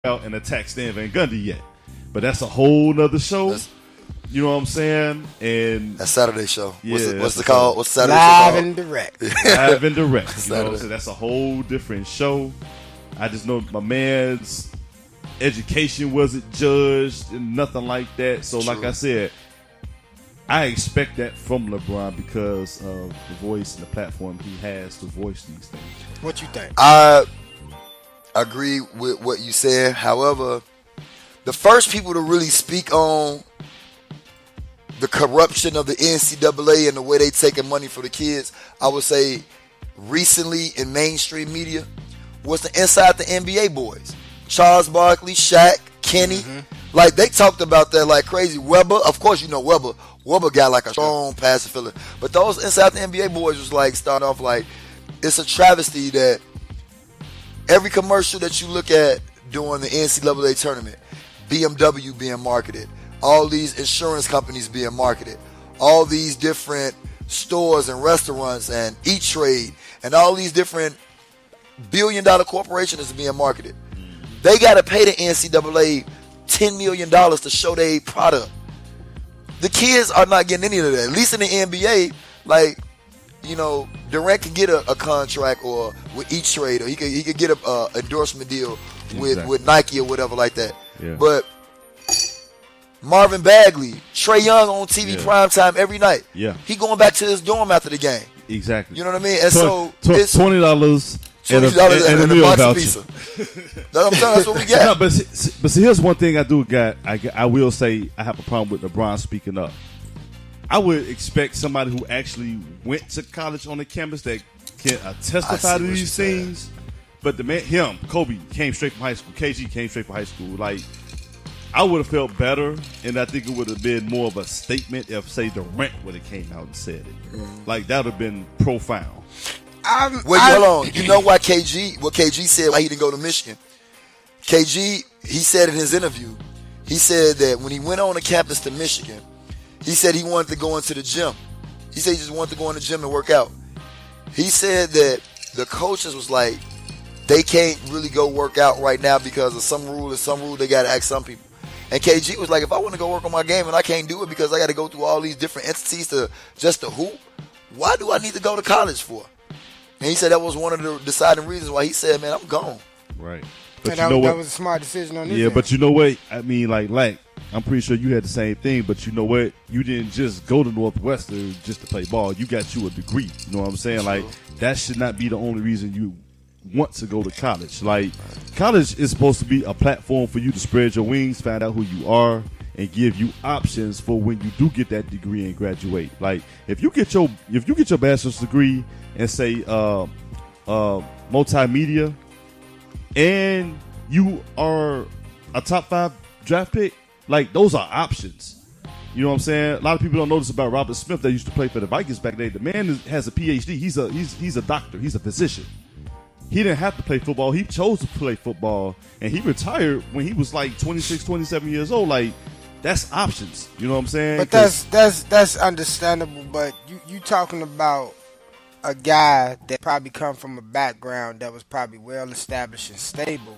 out and attack Stan Van Gundy yet. But that's a whole nother show. You know what I'm saying? And that Saturday show. Yeah, what's the call? What's Saturday Live show and direct. Live and direct. You know what I'm saying? That's a whole different show. I just know my man's education wasn't judged and nothing like that. So, like I said, I expect that from LeBron because of the voice and the platform he has to voice these things. What you think? I agree with what you said. However, the first people to really speak on the corruption of the NCAA and the way they taking money for the kids, I would say recently in mainstream media, was the Inside the NBA boys. Charles Barkley, Shaq, Kenny. Like, they talked about that like crazy. Webber, of course you know Webber. Webber got like a strong passive filler. But those Inside the NBA boys was like, start off like, it's a travesty that every commercial that you look at during the NCAA tournament, BMW being marketed, all these insurance companies being marketed, all these different stores and restaurants and E-Trade and all these different billion-dollar corporations being marketed. They got to pay the NCAA $10 million to show their product. The kids are not getting any of that. At least in the NBA, like, you know, Durant can get a contract or with E-Trade, or he could get a endorsement deal with Nike or whatever like that. Yeah. But Marvin Bagley, Trae Young on TV primetime every night. Yeah. He going back to his dorm after the game. Exactly. You know what I mean? And so it's $20 and a meal box of voucher. pizza. That's what we got. No, but see, here's one thing I will say I have a problem with LeBron speaking up. I would expect somebody who actually went to college on the campus that can testify to these things. But the man, Kobe, came straight from high school. KG came straight from high school. Like, I would have felt better, and I think it would have been more of a statement if, say, Durant would have came out and said it. Like, that would have been profound. Hold on. You know why what KG said why he didn't go to Michigan? KG, he said in his interview, he said that when he went on the campus to Michigan, he said he wanted to go into the gym. He said he just wanted to go in the gym and work out. He said that the coaches was like, they can't really go work out right now because of some rule they got to ask some people. And KG was like, if I want to go work on my game and I can't do it because I got to go through all these different entities to hoop, why do I need to go to college for? And he said that was one of the deciding reasons why he said, man, I'm gone. Right. But that was a smart decision on this. Yeah, but you know what? I mean, like, I'm pretty sure you had the same thing, but you know what? You didn't just go to Northwestern just to play ball. You got you a degree. You know what I'm saying? Like, that should not be the only reason you want to go to college. Like, college is supposed to be a platform for you to spread your wings, find out who you are, and give you options for when you do get that degree and graduate. Like, if you get your bachelor's degree and say multimedia, and you are a top 5 draft pick, like, those are options. You know what I'm saying? A lot of people don't know this about Robert Smith that used to play for the Vikings back then. The man has a PhD. He's a doctor. He's a physician. He didn't have to play football. He chose to play football, and he retired when he was like 26, 27 years old. Like, that's options. You know what I'm saying? But that's understandable. But you talking about a guy that probably come from a background that was probably well established and stable,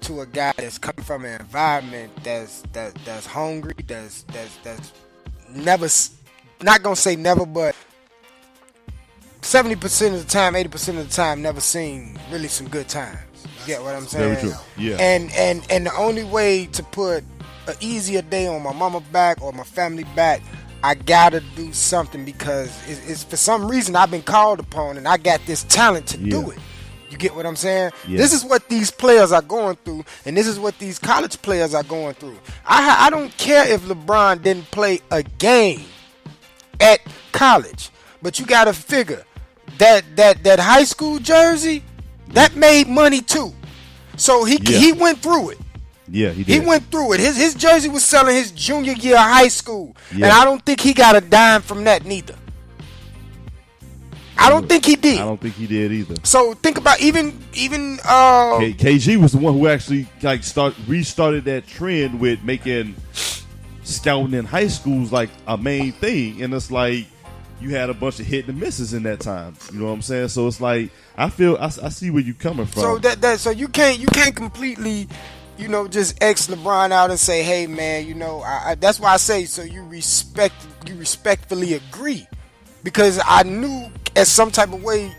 to a guy that's come from an environment that's hungry, that's never, not gonna say never, but 70% of the time, 80% of the time, never seen really some good times. You get what I'm saying? Very true. Yeah. And the only way to put an easier day on my mama back or my family back, I gotta do something because it's for some reason I've been called upon and I got this talent to do it. You get what I'm saying? Yeah. This is what these players are going through, and this is what these college players are going through. I don't care if LeBron didn't play a game at college, but you got to figure that high school jersey that made money too. So he went through it. Yeah, he did. He went through it. His jersey was selling his junior year of high school, and I don't think he got a dime from that neither. I don't think he did. I don't think he did either. So think about even KG was the one who actually like restarted that trend with making scouting in high schools like a main thing, and it's like you had a bunch of hit and misses in that time. You know what I'm saying? So it's like I see where you coming from. So so you can't completely just X LeBron out and say, hey man, that's why I say, so you respectfully agree, because I knew at some type of way,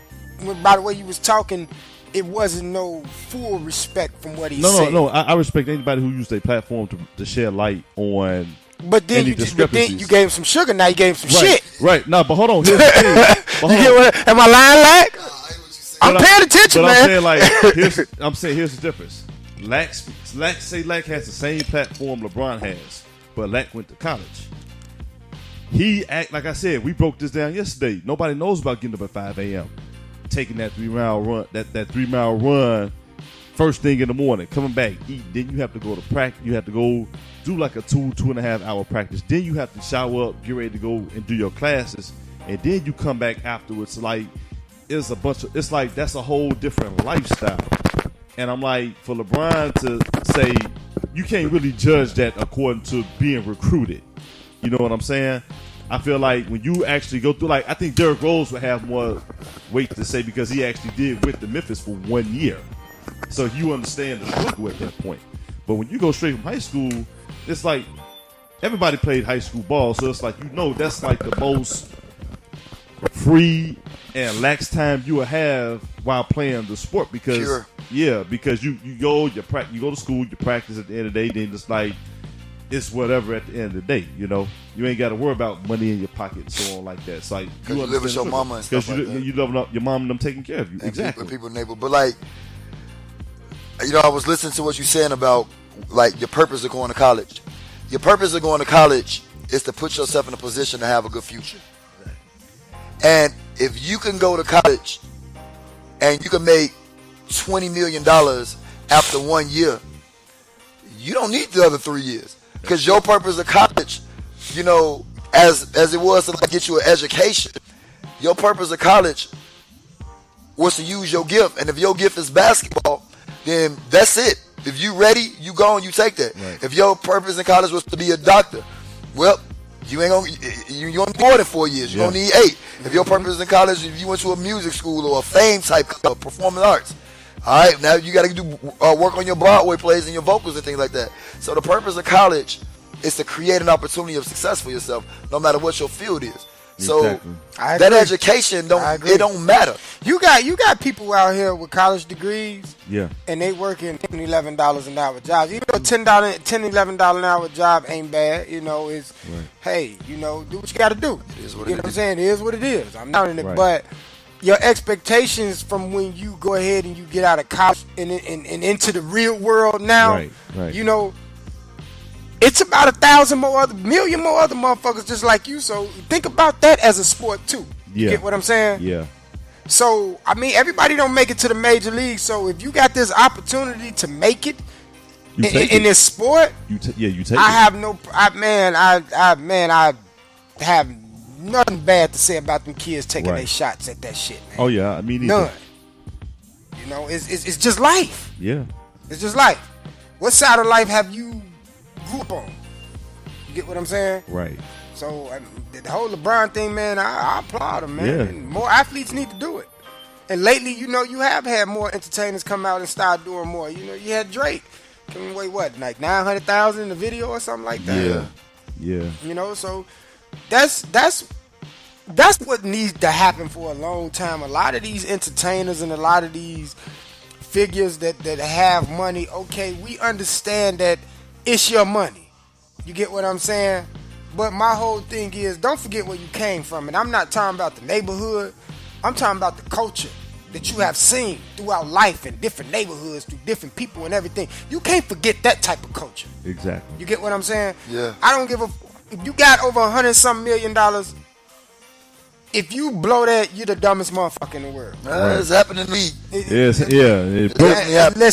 by the way you was talking, it wasn't no full respect from what he said. No. I respect anybody who used their platform to shed light on. But then you gave him some sugar. Now you gave him some shit. Right. No, but hold on. Here's the thing. You get what? Am I lying, Lack? I'm paying attention, man. I'm saying here's the difference. Lack has the same platform LeBron has, but Lack went to college. Like I said, we broke this down yesterday. Nobody knows about getting up at 5 a.m. taking that 3-mile run, that 3-mile run first thing in the morning, coming back, eat. Then you have to go to practice. You have to go do like a 2.5 hour practice. Then you have to shower up, get ready to go and do your classes, and then you come back afterwards. Like it's like that's a whole different lifestyle. And I'm like, for LeBron to say you can't really judge that according to being recruited. You know what I'm saying? I feel like when you actually go through, like, I think Derrick Rose would have more weight to say because he actually did with the Memphis for 1 year. So you understand the struggle at that point. But when you go straight from high school, it's like everybody played high school ball. So it's like, that's like the most free and lax time you will have while playing the sport. Because, because you go to school, you practice at the end of the day, then it's like, it's whatever at the end of the day, You ain't got to worry about money in your pocket and so on like that. It's like you live with your mama and stuff like that. You loving up your mom and them taking care of you. And exactly. People in the neighborhood. But like, I was listening to what you're saying about like your purpose of going to college. Your purpose of going to college is to put yourself in a position to have a good future. And if you can go to college and you can make $20 million after 1 year, you don't need the other 3 years. Because your purpose of college, as it was to like get you an education, your purpose of college was to use your gift. And if your gift is basketball, then that's it. If you ready, you go and you take that. Right. If your purpose in college was to be a doctor, well, you ain't gonna you need more than 4 years. You're gonna need 8. If your purpose in college, if you went to a music school or a fame type of performing arts, all right, now you got to do work on your Broadway plays and your vocals and things like that. So the purpose of college is to create an opportunity of success for yourself, no matter what your field is. So exactly. that education don't matter. You got people out here with college degrees, and they working $10, $11 an hour jobs. Even though $10, $11 an hour job ain't bad, it's hey, do what you got to do. It is what you it know what I'm is. saying? It is what it is. I'm not in it, Right. but your expectations from when you go ahead and you get out of college and into the real world now, right. It's about 1,000 million more other motherfuckers just like you. So think about that as a sport too. You get what I'm saying? Yeah. So I mean, everybody don't make it to the major league. So if you got this opportunity to make it in this sport, you take it. I have I have nothing bad to say about them kids taking their shots at that shit, man. Oh yeah, I mean neither. None. It's just life. Yeah. It's just life. What side of life have you grew up on? You get what I'm saying? Right. So the whole LeBron thing, man, I applaud him, man. Yeah. And more athletes need to do it. And lately, you have had more entertainers come out and start doing more. You had Drake giving away like 900,000 in the video or something like that. Yeah. So that's what needs to happen for a long time. A lot of these entertainers and a lot of these figures that have money, okay, we understand that it's your money. You get what I'm saying? But my whole thing is, don't forget where you came from. And I'm not talking about the neighborhood. I'm talking about the culture that you have seen throughout life in different neighborhoods, through different people and everything. You can't forget that type of culture. Exactly. You get what I'm saying? Yeah. I don't give a... If you got over $100-some million, if you blow that, you're the dumbest motherfucker in the world. It's happening to me.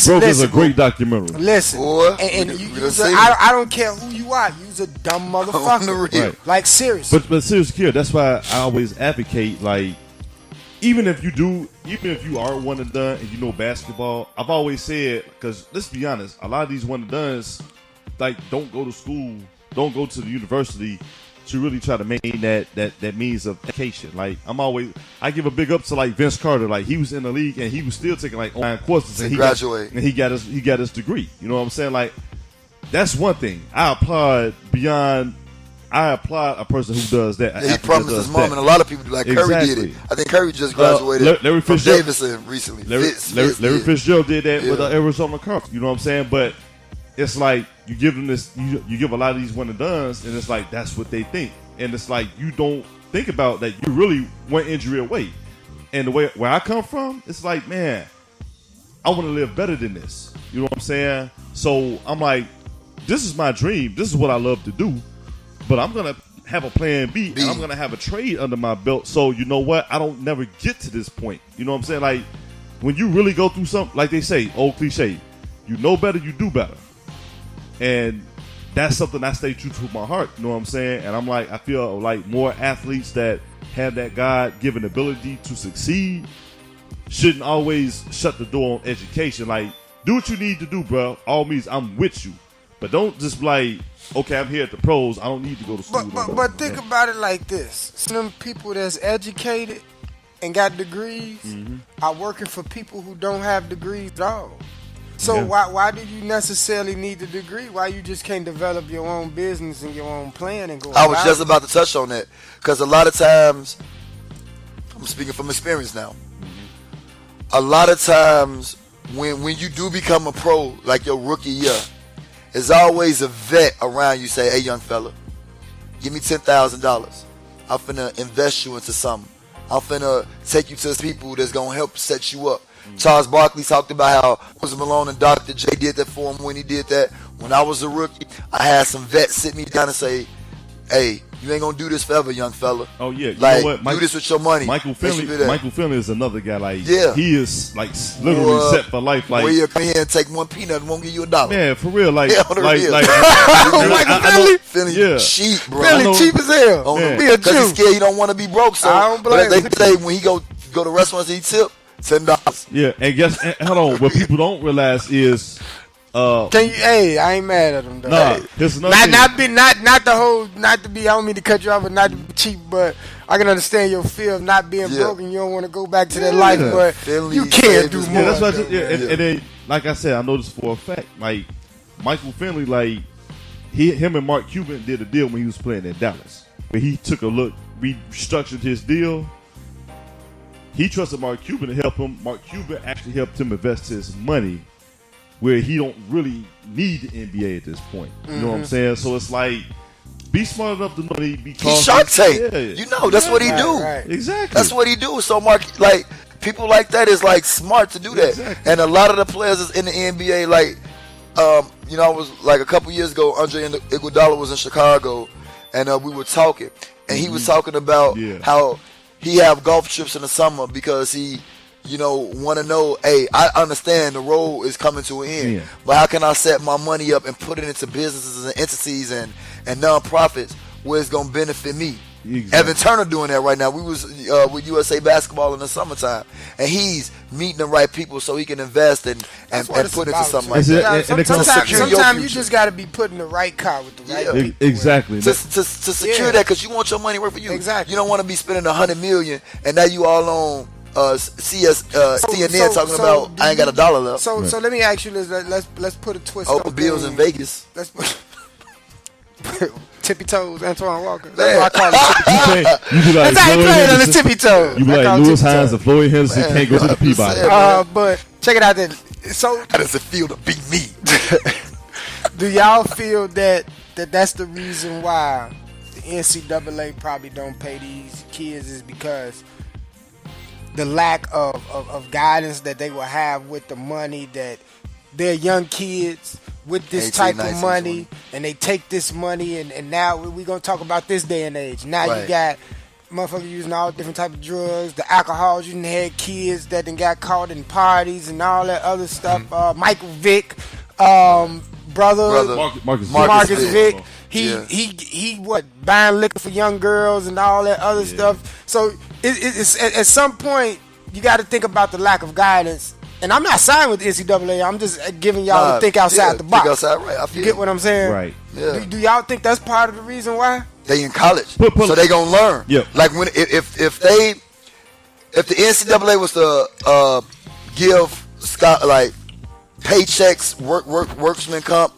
Broke is a great documentary. Listen, Boy, I don't care who you are. You's a dumb motherfucker. Right. Like, seriously. But seriously, Kier, that's why I always advocate, like, even if you are one and done and you know basketball, I've always said, because let's be honest, a lot of these one and dones, like, don't go to school, don't go to the university to really try to maintain that means of education. Like I give a big up to like Vince Carter. Like he was in the league and he was still taking like online courses and he got his degree. You know what I'm saying? Like that's one thing. I applaud a person who does that. He promised his mom, and a lot of people do. Like Curry did it. I think Curry just graduated from Davidson recently. Larry Fitzgerald did that with Arizona Cardinals. You know what I'm saying? But it's like you give them this. You give a lot of these one and dones, and it's like that's what they think. And it's like you don't think about that. You really one injury away. And the way where I come from, it's like, man, I want to live better than this. You know what I'm saying? So I'm like, this is my dream. This is what I love to do. But I'm going to have a plan B, and I'm going to have a trade under my belt. So you know what? I don't never get to this point. You know what I'm saying? Like when you really go through something, like they say, old cliche, you know better, you do better. And that's something I stay true to my heart. You know what I'm saying? And I'm like, I feel like more athletes that have that God-given ability to succeed shouldn't always shut the door on education. Like, do what you need to do, bro. All means I'm with you. But don't just be like, okay, I'm here at the pros. I don't need to go to school. But think about it like this. Some of them people that's educated and got degrees are working for people who don't have degrees at all. So why do you necessarily need the degree? Why you just can't develop your own business and your own plan and go? I was just about to touch on that because a lot of times, I'm speaking from experience now. A lot of times when you do become a pro, like your rookie year, there's always a vet around you say, hey, young fella, give me $10,000. I'm finna invest you into something. I'm finna take you to people that's gonna help set you up. Charles Barkley talked about how Moses Malone and Dr. J did that for him when he did that. When I was a rookie, I had some vets sit me down and say, hey, you ain't gonna do this forever, young fella. Oh yeah, you like, know what? Do this with your money. Michael Finley is another guy. Like, he is like literally set for life. Like, you come here and take one peanut and won't give you $1. Man, for real. Like, Michael Finley, cheap, bro. Finley cheap as hell. Because he's scared he don't want to be broke. So I don't blame they say when he go to restaurants and he tip $10. Yeah, and hold on. What people don't realize is. Hey, I ain't mad at him though. Nah, not to be. I don't mean to cut you off, but not to be cheap. But I can understand your fear of not being broke, and you don't want to go back to that life. But you can't do more. That's what and then, like I said, I know this for a fact. Like Michael Finley, like him and Mark Cuban did a deal when he was playing in Dallas, where he took a look, restructured his deal. He trusted Mark Cuban to help him. Mark Cuban actually helped him invest his money where he don't really need the NBA at this point. You know what I'm saying? So it's like, be smart enough to know be cautious. He's Shark Tank. Yeah. You know, that's what he do. Right. Exactly. That's what he do. So Mark, like, people like that is like smart to do that. Exactly. And a lot of the players is in the NBA, like, you know, I was like a couple years ago, Andre Iguodala was in Chicago, and we were talking, and he was talking about how he have golf trips in the summer because he, you know, want to know, hey, I understand the road is coming to an end, but how can I set my money up and put it into businesses and entities and nonprofits where it's going to benefit me? Exactly. Evan Turner doing that right now. We was with USA Basketball in the summertime, and he's meeting the right people so he can invest and put into something like that. Sometimes you just got to be putting the right car with the right people. Exactly. To secure that, because you want your money to work for you. Exactly. You don't want to be spending $100 million and now you all on CNN talking about I ain't got $1 left. So let me ask you this. Let's put a twist on bills in Vegas. Let's put tippy toes, Antoine Walker. That's what I call it. You be like, that's how he played on the tippy toes. You be like Lewis Hines and Floyd Henderson can't go to the Peabody. But check it out then. So how does it feel to beat me? Do y'all feel that's the reason why the NCAA probably don't pay these kids is because the lack of guidance that they will have with the money that they're young kids with this 18, type 19, of money 20. And they take this money and now we're going to talk about this day and age. Now you got motherfuckers using all different type of drugs, the alcohols, you done had kids that done got caught in parties and all that other stuff. Michael Vick, brother Marcus Vick. He what, buying liquor for young girls and all that other stuff. So it's at some point you got to think about the lack of guidance. And I'm not siding with the NCAA. I'm just giving y'all to think outside the box. Think outside, right? I feel you get what I'm saying? Right. Yeah. Do y'all think that's part of the reason why? They in college, Pull so it. they gonna learn. Yeah. Like when if the NCAA was to give Scott like paychecks, workman comp